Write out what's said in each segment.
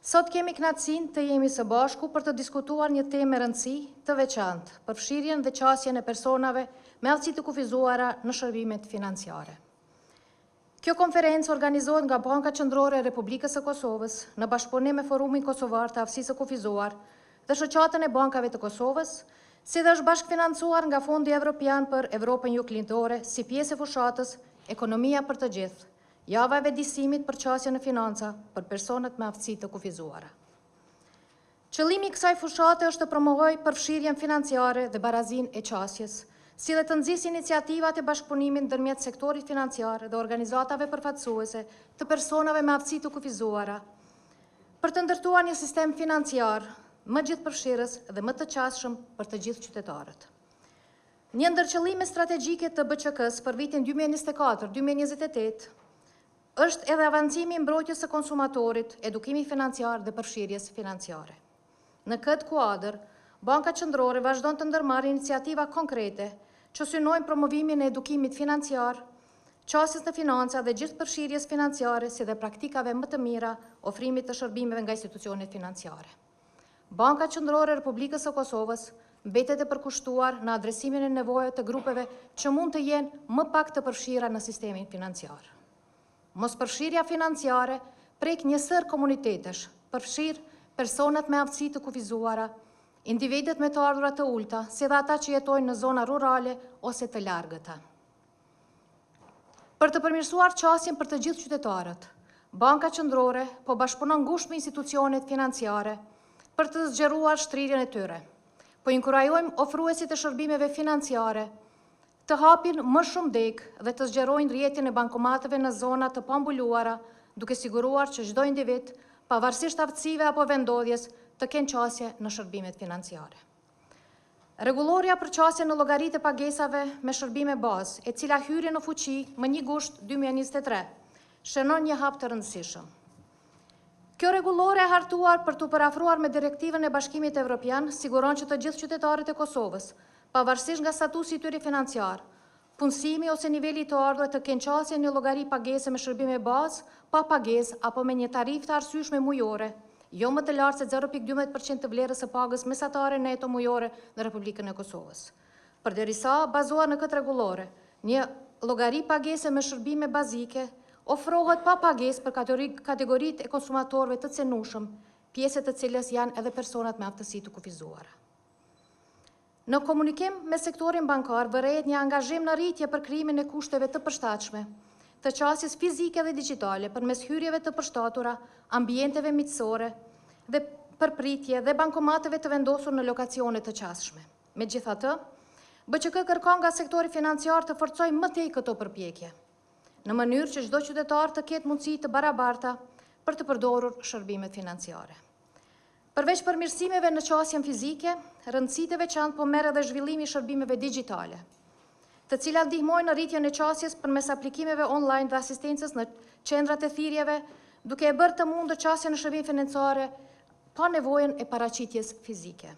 Sot kemi kënaqësinë të jemi së bashku për të diskutuar një temë me rëndësi të veçantë, përfshirjen dhe qasjen e personave me aftësi të kufizuara në shërbimet financiare. Kjo konferencë organizohet nga Banka Qendrore e Republikës së Kosovës në bashkëpunim me Forumin Kosovar të Aftësisë së Kufizuar dhe Shoqatën e Bankave të Kosovës, si dhe është bashkëfinancuar nga Fondi Evropian për Evropën Juglindore si pjesë e fushatës Ekonomia për të gjithë, java e vedisimit për qasje në financa për personat me aftësi të kufizuara. Qëllimi i kësaj fushate është të promovojë përfshirjen financiare dhe barazinë e qasjes, si dhe të nxjisë iniciativat e bashkëpunimit ndërmjet sektorit financiar dhe organizatave përfaqësuese të personave me aftësi të kufizuara, për të ndërtuar një sistem financiar më gjithëpërfshirës dhe më të qasshëm për të gjithë qytetarët. Një ndër qëllimet strategjike të BÇK-s për vitin 2024-2028 është edhe avancimi i mbrojtjes së konsumatorit, edukimi financiar dhe përfshirjes financiare. Në këtë kuadër, Banka Qendrore vazhdon të ndërmarrë iniciativa konkrete që synojnë promovimin e edukimit financiar, qasjes në financa dhe gjithëpërfshirjes financiare, si dhe praktikave më të mira ofrimit të shërbimeve nga institucionet financiare. Banka Qendrore e Republikës së Kosovës mbetet e përkushtuar në adresimin e nevojave të grupeve që mund të jenë më pak të përfshira në sistemin financiar. Mospërfshirja financiare prek një sër komunitetesh, përfshir personat me aftësi të kufizuara, individet me të ardhurat të ulta, si dhe ata që jetojnë në zona rurale ose të largëta. Për të përmirësuar qasjen për të gjithë qytetarët, Banka Qendrore po bashkëpunon ngushtë me institucionet financiare për të zgjeruar shtrirjen e tyre. Po inkurajojmë ofruesit e shërbimeve financiare të hapin më shumë degë dhe të zgjerojnë rrjetin e bankomateve në zona të pambuluara, duke siguruar që çdo individ, pavarësisht aftësive apo vendodhjes, të kenë qasje në shërbimet financiare. Rregulloria për qasjen në llogaritë e pagesave me shërbime bazë, e cila hyri në fuqi më 1 gusht 2023, shënon një hap të rëndësishëm. Kjo rregullore e hartuar për të parafruar me direktivën e Bashkimit Evropian siguron që të gjithë qytetarët e Kosovës, pavarësisht nga statusi i tyre financiar, punësimi ose niveli të ardhurave të kenë qasje në llogari pagese me shërbime bazë, pa pagesë apo me një tarifë të arsyeshme mujore, jo më të lartë se 0.12% të vlerës së pagës mesatare neto mujore në Republikën e Kosovës. Përderisa bazohet në këtë rregullore, një llogari pagese me shërbime bazike ofrohet pa pagesë për kategoritë e konsumatorëve të cenueshëm, pjesë të cilës janë edhe personat me aftësi të kufizuara. Në komunikim me sektorin bankar vërehet një angazhim në rritje për krijimin e kushteve të përshtatshme, të qasjes fizike dhe digjitale përmes hyrjeve të përshtatura, ambienteve miqësore dhe përpritje dhe bankomateve të vendosur në lokacione të qasshme. Megjithatë, BÇK kërkon nga sektori financiar të forcojë më tej këto përpjekje, në mënyrë që çdo qytetar të ketë mundësi të barabarta për të përdorur shërbimet financiare. Përveç përmirësimeve në qasjen fizike, rëndësitë e veçantë po merr edhe zhvillimi i shërbimeve digjitale, të cilat ndihmojnë në rritjen e qasjes përmes aplikimeve online dhe asistencës në qendrat e thirrjeve, duke e bërë të mundur qasjen në shërbime financiare pa nevojën e paraqitjes fizike.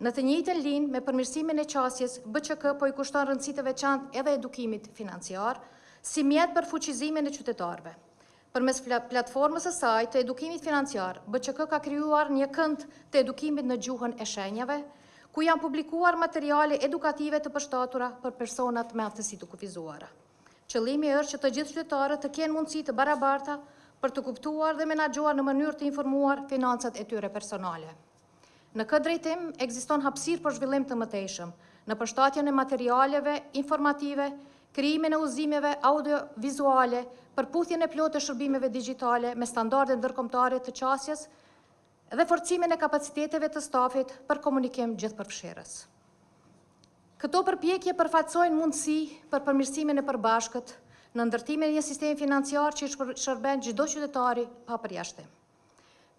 Në të njëjtën linjë me përmirësimin e qasjes, BÇK po i kushton rëndësi të veçantë edhe edukimit financiar si mjet për fuqizimin e qytetarëve. Përmes platformës së saj të edukimit financiar, BÇK ka krijuar një kënd të edukimit në gjuhën e shenjave, ku janë publikuar materiale edukative të përshtatura për personat me aftësi të kufizuara. Qëllimi është që të gjithë qytetarët të kenë mundësi të barabarta për të kuptuar dhe menaxhuar në mënyrë të informuar financat e tyre personale. Në këtë drejtim ekziston hapësirë për zhvillim të mëtejshëm në përshtatjen e materialeve informative, krijimin e udhëzimeve audiovizuale, përputhjen e plotë të shërbimeve digjitale me standarde ndërkombëtare të qasjes dhe forcimin e kapaciteteve të stafit për komunikim gjithëpërfshirës. Këto përpjekje përfaqësojnë mundësi për përmirësimin e përbashkët në ndërtimin e një sistemi financiar që i shërben çdo qytetari pa përjashtim.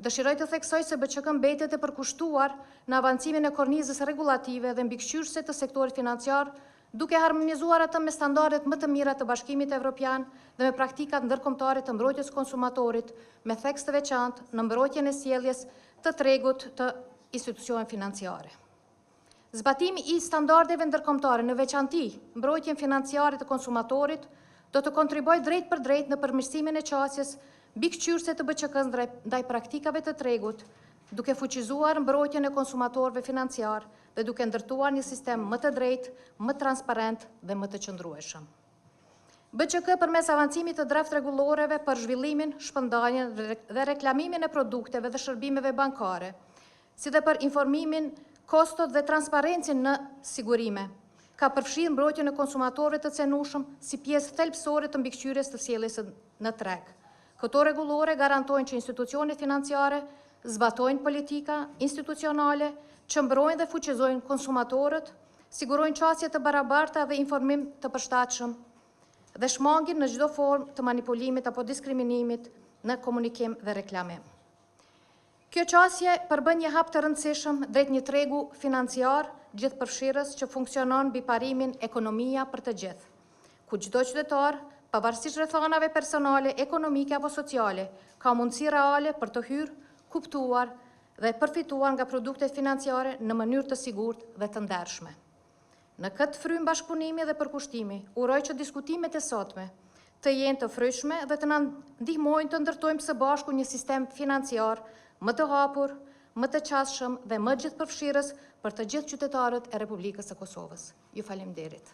Dëshiroj të theksoj se BÇK mbetet e përkushtuar në avancimin e kornizës rregulative dhe mbikëqyrëse të sektorit financiar, duke harmonizuar atë me standardet më të mira të Bashkimit Evropian dhe me praktikat ndërkombëtare të mbrojtjes konsumatorit, me theks të veçantë në mbrojtjen e sjelljes të tregut të institucioneve financiare. Zbatimi i standardeve ndërkombëtare, në veçanti mbrojtjen financiare të konsumatorit, do të kontribuojë drejt për drejt në përmirësimin e qasjes mbikëqyrëse të BÇK-s ndaj praktikave të tregut, duke fuqizuar mbrojtjen e konsumatorëve financiar dhe duke ndërtuar një sistem më të drejtë, më transparent dhe më të qëndrueshëm. BÇK përmes avancimit të draft rregulloreve për zhvillimin, shpërndarjen dhe reklamimin e produkteve dhe shërbimeve bankare, si dhe për informimin, kostot dhe transparencin në sigurime, ka përfshirë mbrojtjen e konsumatorëve të cenueshëm si pjesë thelbësore të mbikëqyrjes të sjelljes në treg. Këto rregullore garantojnë që institucionet financiare zbatojnë politika institucionale, që mbrojnë dhe fuqizojnë konsumatorët, sigurojnë qasje të barabarta dhe informim të përshtatshëm, dhe shmangin në çdo formë të manipulimit apo diskriminimit në komunikim dhe reklamim. Kjo qasje përbën një hap të rëndësishëm drejt një tregu financiar gjithëpërfshirës që funksionon mbi parimin ekonomia për të gjithë, ku çdo qytetar, pavarësisht rrethanave personale, ekonomike apo sociale, ka mundësi reale për të hyrë, kuptuar dhe përfituar nga produktet financiare në mënyrë të sigurt dhe të ndershme. Në këtë frymë bashkëpunimi dhe përkushtimi, uroj që diskutimet e sotme të jenë të fryshme dhe të na ndihmojnë të ndërtojmë së bashku një sistem financiar më të hapur, më të qasshëm dhe më gjithëpërfshirës për të gjithë qytetarët e Republikës së Kosovës. Ju faleminderit.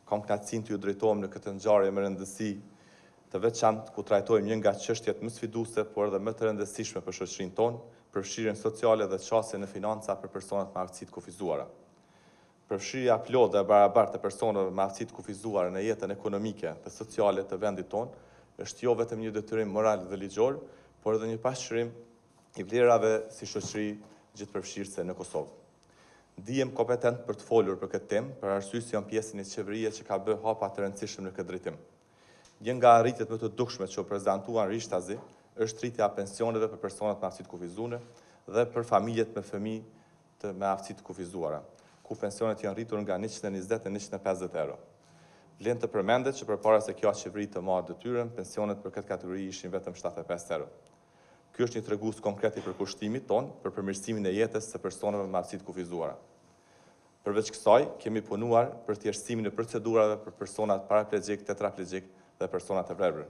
Kam kënaqësinë të ju drejtohem në këtë ngjarje me rëndësi të veçantë ku trajtojmë një nga çështjet më sfiduese, por edhe më të rëndësishme për shoqërinë tonë, përfshirjen sociale dhe çësjen në financa për personat me aftësi të kufizuara. Përfshirja plot dhe e barabartë e personave me aftësi të kufizuara në jetën ekonomike dhe sociale të vendit tonë është jo vetëm një detyrim moral dhe ligjor, por edhe një pasqyrim i vlerave si shoqëri gjithëpërfshirëse në Kosovë. Ndihem kompetent për të folur për këtë temë, për arsye se jam pjesë e një qeverie që ka bërë hapa të rëndësishëm në këtë drejtim. Një nga arritjet më të dukshme që u prezantuan rishtazi është rritja e pensioneve për personat me aftësi të kufizuara dhe për familjet me fëmijë me aftësi të kufizuara, ku pensionet janë rritur nga 120 e 150 euro. Vlen të përmendet që përpara se kjo qeveri të marrë detyrën, pensionet për këtë kategori ishin vetëm 75 euro. Ky është një tregues konkret i përkushtimit ton për përmirësimin e jetës së personave me aftësi të kufizuara. Përveç kësaj, kemi punuar për thjeshtësimin e procedurave për personat paraplegjik, tetraplegjik dhe personat e vrebër,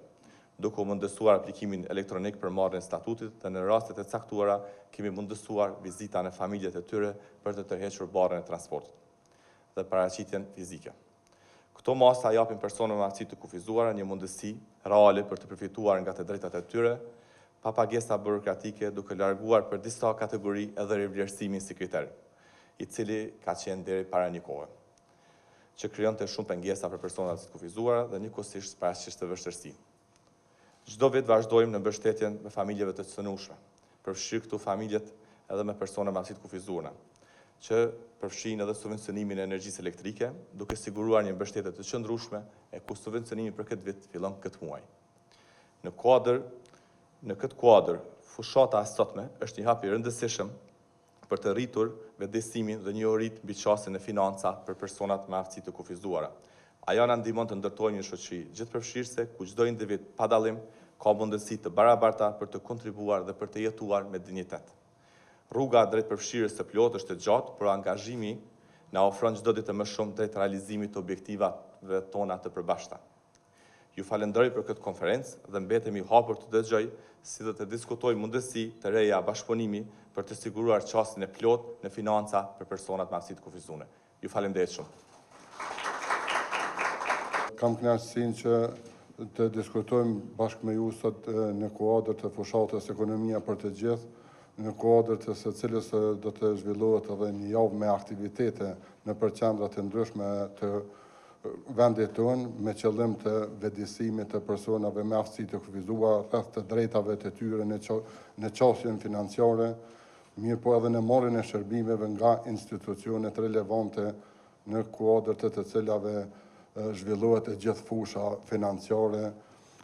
duke u mundësuar aplikimin elektronik për marrjen e statutit dhe në rastet e caktuara kemi mundësuar vizita në familjet e tyre për të tërhequr barrën e transportit dhe paraqitjen fizike. Këto masa japin personave me aftësi të kufizuara një mundësi reale për të përfituar nga të drejtat e tyre, pa pagesa burokratike, duke larguar për disa kategori edhe rivlerësimin si kriter, i cili ka qenë deri para një kohe, që krijonte shumë pengesa për personat të kufizuara dhe njëkohësisht paraqiste vështirësi. Çdo vit vazhdojmë në mbështetjen me familjeve të cënueshme, përfshirë këtu familjet edhe me persona me aftësi të kufizuara, që përfshin edhe subvencionimin e energjisë elektrike, duke siguruar një mbështetje të qëndrueshme e ku subvencionimi për këtë vit fillon këtë muaj. Në këtë kuadër, fushata e sotme është një hap i rëndësishëm për të rritur vetëdijsimin dhe njohurinë mbi çësjen e financa për personat me aftësi të kufizuara. Ajo na ndihmon të ndërtojmë një shoqëri gjithëpërfshirëse ku çdo individ pa dallim ka mundësi të barabarta për të kontribuar dhe për të jetuar me dinjitet. Rruga drejt përfshirjes së plotë është e gjatë, por angazhimi na ofron çdo ditë më shumë drejt realizimit të objektivave tona të përbashkëta. Ju falenderoj për këtë konferencë dhe mbetemi hapur të dëgjoj si dhe të diskutoj mundësi të reja bashkëpunimi për të siguruar çësjen e plotë në financa për personat me aftësi të kufizuara. Ju falenderoj shumë. Kam kënaqësinë që të diskutojmë bashkë me ju sot në kuadër të fushatës ekonomia për të gjithë, në kuadër të së cilës do të zhvillohet edhe një javë me aktivitete në qendra të ndryshme të vendit tonë me qëllim të vetëdijsimit të personave me aftësi të kufizuara rreth të drejtave të tyre në çësjen financiare, mirë po edhe në marrjen e shërbimeve nga institucionet relevante në kuadër të cilave zhvillohet e gjithë fusha financiare,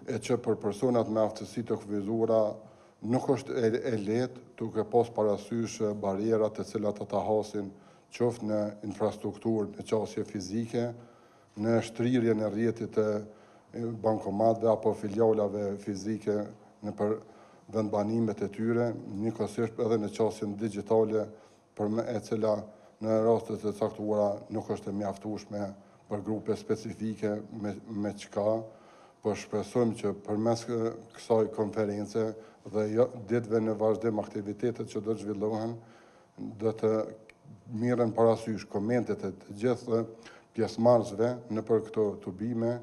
e që për personat me aftësi të kufizuara nuk është e lehtë duke pas parasysh barierat të cilat ata hasin qoftë në infrastrukturë, në çësje fizike, në shtrirjen e rrjetit të bankomatëve apo filialave fizike në për vendbanimet e tyre, njëkohësisht edhe në çësjen digjitale e cila në raste të caktuara nuk është e mjaftueshme për grupe specifike me çka po shpresojmë që përmes kësaj konference dhe ditëve në vazhdim aktivitetet që do të zhvillohen, do të mirën parasysh komentet e të gjithë pjesëmarrësve në për këto tubime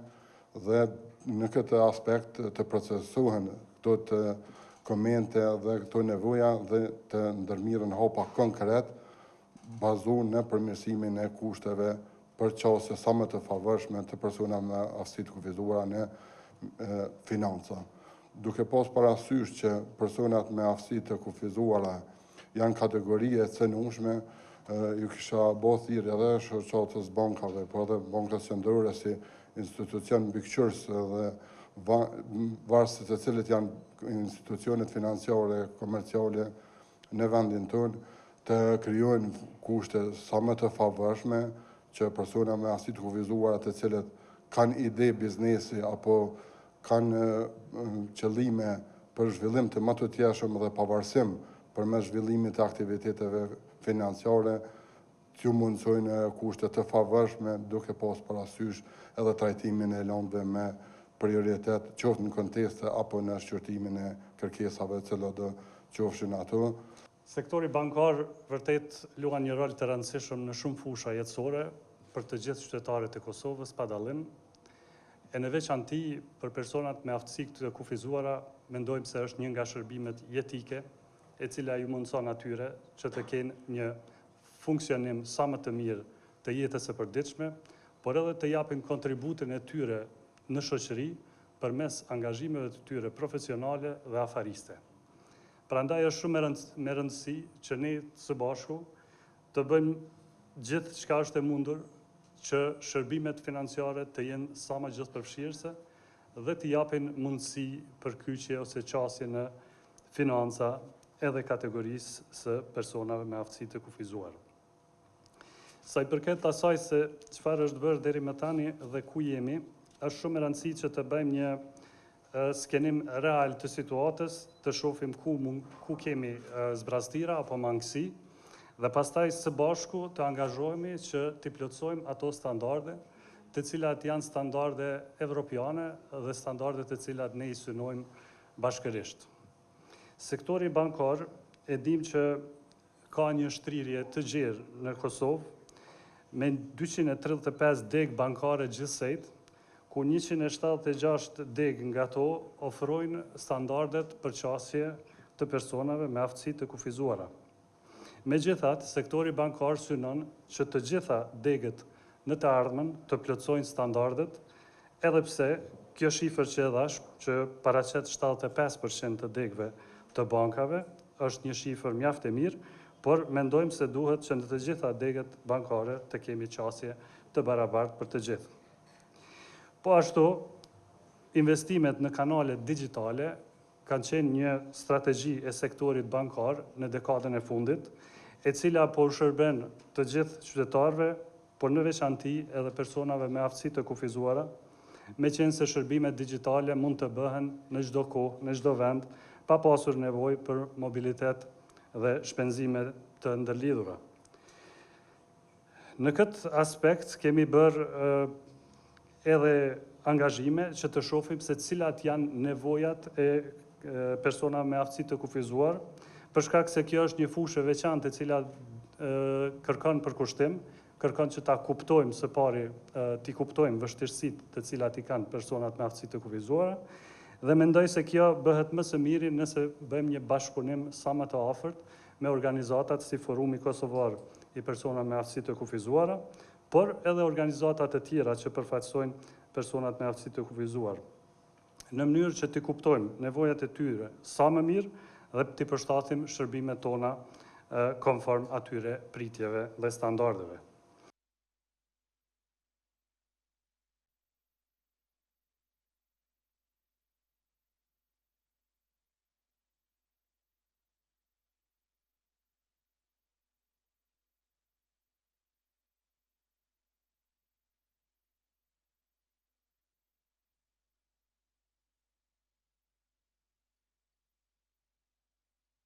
dhe në këtë aspekt të procesohen këto të komente dhe këto nevoja dhe të ndërmirën hapa konkret bazuar në përmirësimin e kushteve për qasje sa më të favorshme të persona me aftësi të kufizuara në financa. Duke pas parasysh që personat me aftësi të kufizuara janë kategorie të cënueshme, ju kisha bë thirrje edhe shoqatës bankave, po edhe bankës qendrore si institucion mbikëqyrës dhe varësi të cilët janë institucionet financiare, komerciale në vendin tonë, të krijojnë kushte sa më të favorshme që persona me aftësi të kufizuara të cilët kanë ide biznesi apo kanë qëllime për zhvillim të më të tjeshëm dhe pavarësim përmes zhvillimit të aktiviteteve financiare, t'ju mundsojnë kushte të favorshme duke pas parasysh edhe trajtimin e lëndëve me prioritet, qoftë në konteste apo në shqyrtimin e kërkesave të cilat do qofshin ato. Sektori bankar vërtet luan një rol të rëndësishëm në shumë fusha jetësore për të gjithë qytetarët e Kosovës pa dallim. E në veçanti për personat me aftësi të kufizuara, mendojmë se është një nga shërbimet jetike, e cila ju mundson atyre që të kenë një funksionim sa më të mirë të jetës së përditshme, por edhe të japin kontributin e tyre në shoqëri përmes angazhimeve të tyre profesionale dhe afariste. Prandaj është shumë me rëndësi që ne së bashku të bëjmë gjithë çka është e mundur që shërbimet financiare të jenë sa më gjithëpërfshirëse dhe të japin mundësi për kyçje ose qasje në financa edhe kategorisë së personave me aftësi të kufizuar. Sa i përket asaj se çfarë është bërë deri më tani dhe ku jemi, është shumë e rëndësishme që të bëjmë një skenim real të situatës, të shohim ku kemi zbrastira apo mangësi, dhe pastaj së bashku të angazhohemi që të plotësojmë ato standarde, të cilat janë standarde evropiane dhe standarde të cilat ne i synojmë bashkërisht. Sektori bankar e dim që ka një shtrirje të gjerë në Kosovë, me 235 degë bankare gjithsejt, ku 176 degë nga to ofrojnë standardet për qasje të personave me aftësi të kufizuara. Megjithatë, sektori bankar synon që të gjitha degët në të ardhmen të plotësojnë standardet, edhe pse kjo shifër që e dhash, që paraqet 75% të degëve të bankave, është një shifër mjaft e mirë, por mendojmë se duhet që në të gjitha degët bankare të kemi qasje të barabartë për të gjithë. Po ashtu, investimet në kanalet digitale kanë qenë një strategji e sektorit bankar në dekadën e fundit, e cila po u shërben të gjithë qytetarëve, por në veçanti edhe personave me aftësi të kufizuara, me qenë se shërbimet digitale mund të bëhen në çdo kohë, në çdo vend, pa pasur nevojë për mobilitet dhe shpenzime të ndërlidhura. Në këtë aspekt kemi bërë edhe angazhime që të shohim se cilat janë nevojat e persona me aftësi të kufizuar, për shkak se kjo është një fushë e veçantë e cila kërkon përkushtim, kërkon që ta kuptojmë së pari, t'i kuptojmë vështirësitë të cilat i kanë personat me aftësi të kufizuara, dhe mendoj se kjo bëhet më së miri nëse bëjmë një bashkëpunim sa më të afërt me organizatat si Forumi Kosovar i persona me aftësi të kufizuara, por edhe organizatat e tjera që përfaqësojnë personat me aftësi të kufizuar, në mënyrë që t'i kuptojmë nevojat e tyre sa më mirë dhe t'i përshtatim shërbimet tona konform atyre pritjeve dhe standardeve.